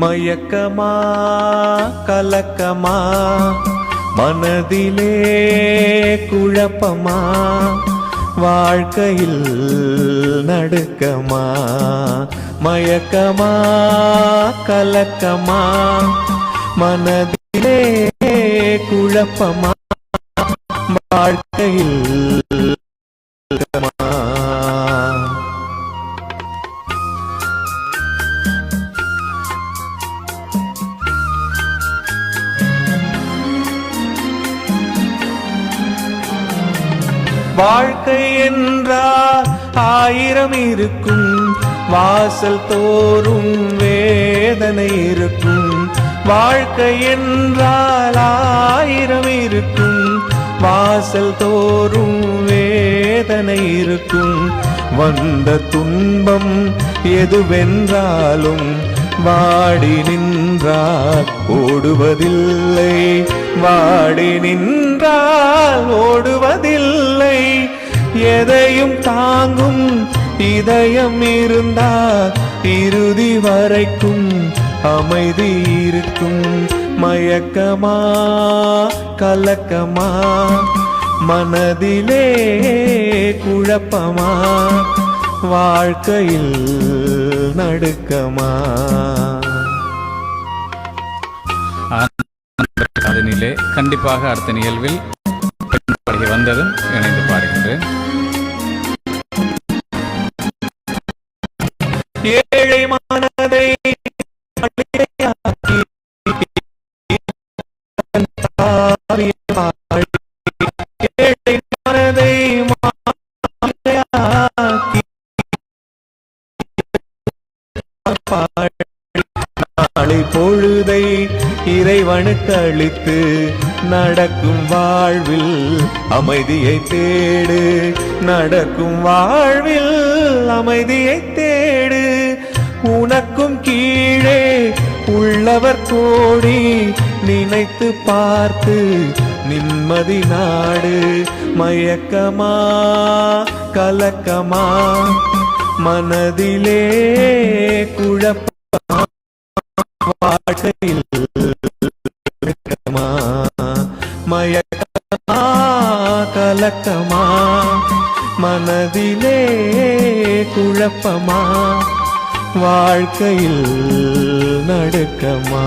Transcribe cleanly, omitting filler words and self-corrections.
மயக்கமா கலக்கமா மனதிலே குழப்பமா வாழ்க்கையில் நடுக்கமா மயக்கமா கலக்கமா மனதிலே குழப்பமா வாழ்க்கையில் வாழ்க்கை என்றால் ஆயிரம் இருக்கும் வாசல் தோறும் வேதனை இருக்கும் வாழ்க்கை என்றால் ஆயிரம் இருக்கும் வாசல் தோறும் வேதனை இருக்கும் வந்த துன்பம் எதுவென்றாலும் வாடி நின்றால் ஓடுவதில்லை வாடி நின்றால் ஓடுவதில்லை எதையும் தாங்கும் இதயம் இருந்தால் இறுதி வரைக்கும் அமைதி இருக்கும் மயக்கமா கலக்கமா மனதிலே குழப்பமா வாழ்க்கையில் நடுக்கமா. அதனிலே கண்டிப்பாக அடுத்த நிகழ்வில் வந்ததும் இணைந்து பாருகின்றேன். ஏழை மனதை ஏழை மனதை நாளை பொழுதை இறைவனுக்கு அளித்து நடக்கும் வாழ்வில் அமைதியை தேடு நடக்கும் வாழ்வில் அமைதியை தேடு உனக்கும் கீழே உள்ளவர் கோடி நினைத்து பார்த்து நிம்மதி நாடு மயக்கமா கலக்கமா மனதிலே குழப்பமா வாழ்க்கையில் மயக்கமா கலக்கமா மனதிலே குழப்பமா வாழ்க்கையில் நடுக்கமா.